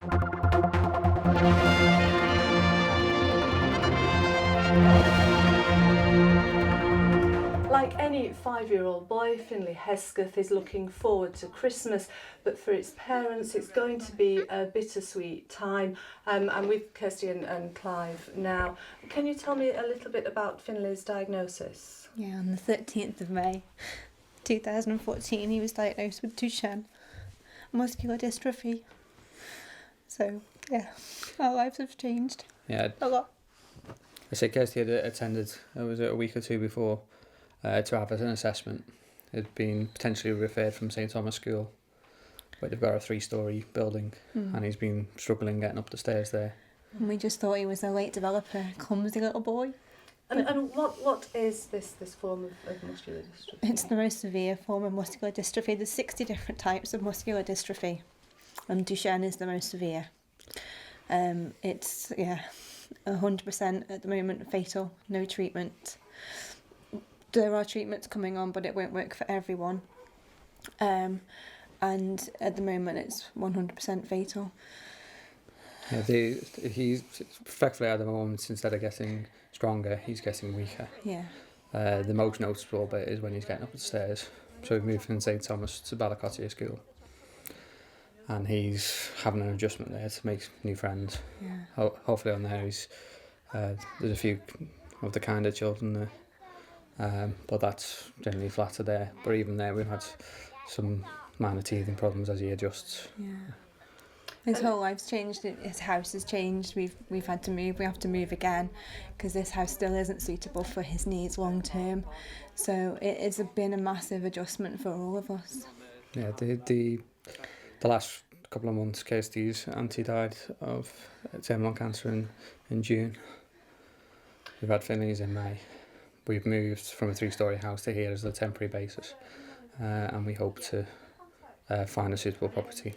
Like any 5-year-old boy, Finley Hesketh is looking forward to Christmas, but for its parents it's going to be a bittersweet time. I'm with Kirstie and Clive now. Can you tell me a little bit about Finley's diagnosis? Yeah, on the 13th of May 2014 he was diagnosed with Duchenne muscular dystrophy. So, yeah, our lives have changed a lot. I say Kirstie had attended, was it a week or two before, to have an assessment. Had been potentially referred from St Thomas School, where they've got a 3-storey building, and he's been struggling getting up the stairs there. And we just thought he was a late developer, clumsy little boy. And what is this form of muscular dystrophy? It's the most severe form of muscular dystrophy. There's 60 different types of muscular dystrophy, and Duchenne is the most severe. It's 100% at the moment fatal, no treatment. There are treatments coming on, but it won't work for everyone. And at the moment it's 100% fatal. Yeah, he's effectively at the moment, instead of getting stronger, he's getting weaker. Yeah. The most noticeable bit is when he's getting up the stairs. So we've moved from St Thomas to Ballycottier School, and he's having an adjustment there to make new friends. Yeah. Hopefully on there there's a few of the kinder children there, but that's generally flatter there. But even there we've had some minor teething problems as he adjusts. Yeah. His whole life's changed. His house has changed. We've had to move. We have to move again because this house still isn't suitable for his needs long term. So it's been a massive adjustment for all of us. Yeah, the last couple of months, Kirstie's auntie died of terminal cancer in June. We've had Finley's in May. We've moved from a 3-storey house to here as a temporary basis, and we hope to find a suitable property.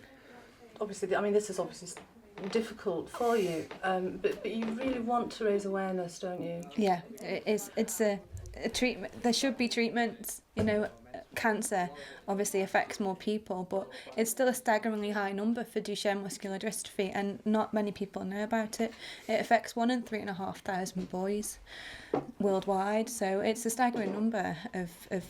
Obviously, I mean, this is obviously difficult for you, but you really want to raise awareness, don't you? Yeah, it's a treatment. There should be treatments. Cancer obviously affects more people, but it's still a staggeringly high number for Duchenne muscular dystrophy, and not many people know about it. It affects 1 in 3,500 boys worldwide, so it's a staggering number of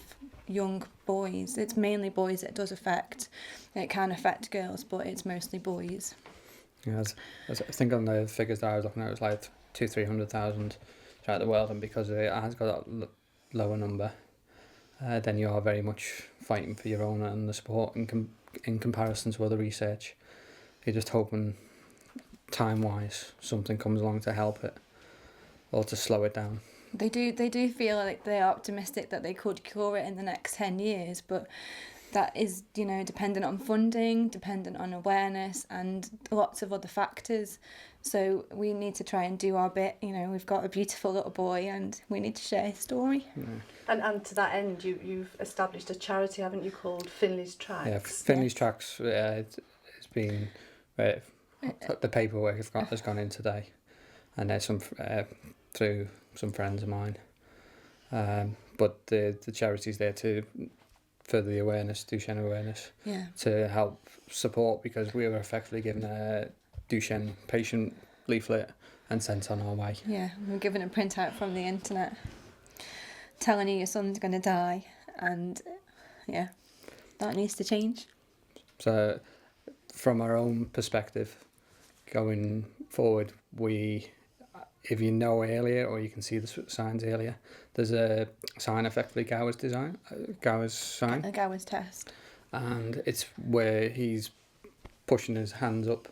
young boys. It's mainly boys it does affect. It can affect girls, but it's mostly boys. Yeah, I think on the figures that I was looking at, it was like 200,000-300,000 throughout the world, and because it has got that lower number, then you are very much fighting for your own and the support in comparison to other research. You're just hoping, time-wise, something comes along to help it or to slow it down. They do feel like they are optimistic that they could cure it in the next 10 years, but that is, dependent on funding, dependent on awareness and lots of other factors. So we need to try and do our bit. We've got a beautiful little boy and we need to share his story. Yeah. And to that end, you've established a charity, haven't you, called Finley's Tracks? Yeah, Finley's Tracks it's been... the paperwork has gone in today, and there's some... through some friends of mine, but the charity's there to further the awareness, Duchenne awareness, to help support, because we were effectively given a Duchenne patient leaflet and sent on our way. Yeah, we're given a printout from the internet telling you your son's going to die, and that needs to change. So from our own perspective going forward, if you know earlier, or you can see the signs earlier, there's a sign, effectively Gowers sign. A Gowers test. And it's where he's pushing his hands up,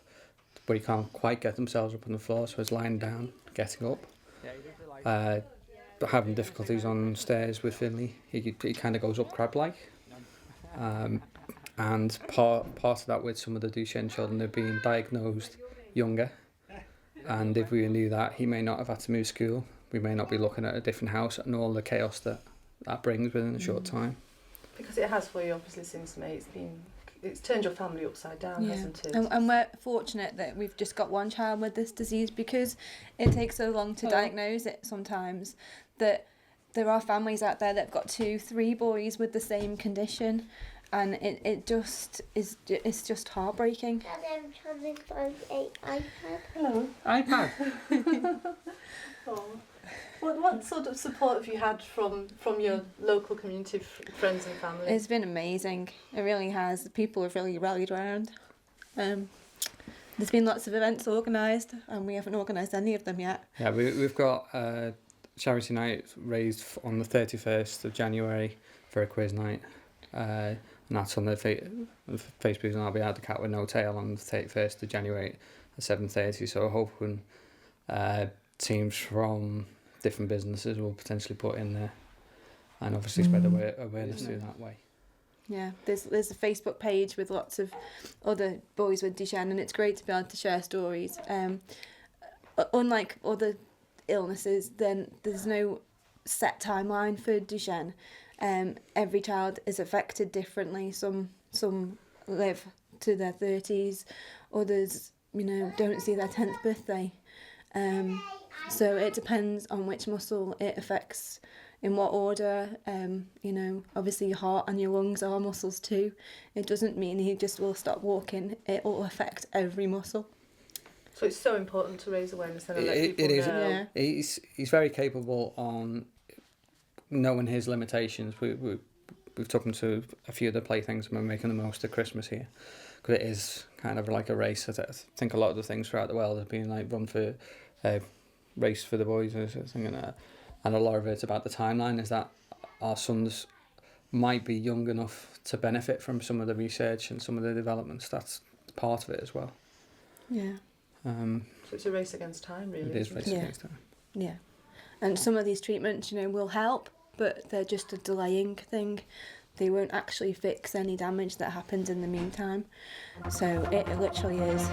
but he can't quite get themselves up on the floor, so he's lying down, getting up. Having difficulties on stairs with Finley. He kind of goes up crab-like. And part of that with some of the Duchenne children, they're being diagnosed younger. And if we knew that, he may not have had to move school. We may not be looking at a different house and all the chaos that brings within a short time. Because it has for you, obviously, since May. It's turned your family upside down, hasn't it? And we're fortunate that we've just got one child with this disease, because it takes so long to diagnose it sometimes, that there are families out there that have got 2-3 boys with the same condition. and it just is, it's just heartbreaking. Daddy, I'm trying to find an iPad. Hello. iPad. Oh. What sort of support have you had from your local community, friends and family? It's been amazing. It really has. The people have really rallied around. There's been lots of events organised, and we haven't organised any of them yet. Yeah, we've got charity night raised on the 31st of January for a quiz night. And that's on the Facebook, and I'll be at the Cat with No Tail on the 31st of January at 7:30. So hoping teams from different businesses will potentially put in there, and obviously spread awareness through that way. Yeah, there's a Facebook page with lots of other boys with Duchenne, and it's great to be able to share stories. Unlike other illnesses, then there's no set timeline for Duchenne. Every child is affected differently. Some live to their 30s, others, don't see their 10th birthday. So it depends on which muscle it affects, in what order. Obviously your heart and your lungs are muscles too. It doesn't mean he just will stop walking. It will affect every muscle. So it's so important to raise awareness and let people it is. know. Yeah. He's very capable on knowing his limitations. We've took him to a few of the playthings, and we're making the most of Christmas here, because it is kind of like a race. I think a lot of the things throughout the world have been like run for race for the boys or something, and a lot of it's about the timeline. Is that our sons might be young enough to benefit from some of the research and some of the developments. That's part of it as well. Yeah. So it's a race against time, really. It is isn't race it? against time. Yeah. And some of these treatments, will help, but they're just a delaying thing. They won't actually fix any damage that happens in the meantime. So it literally is.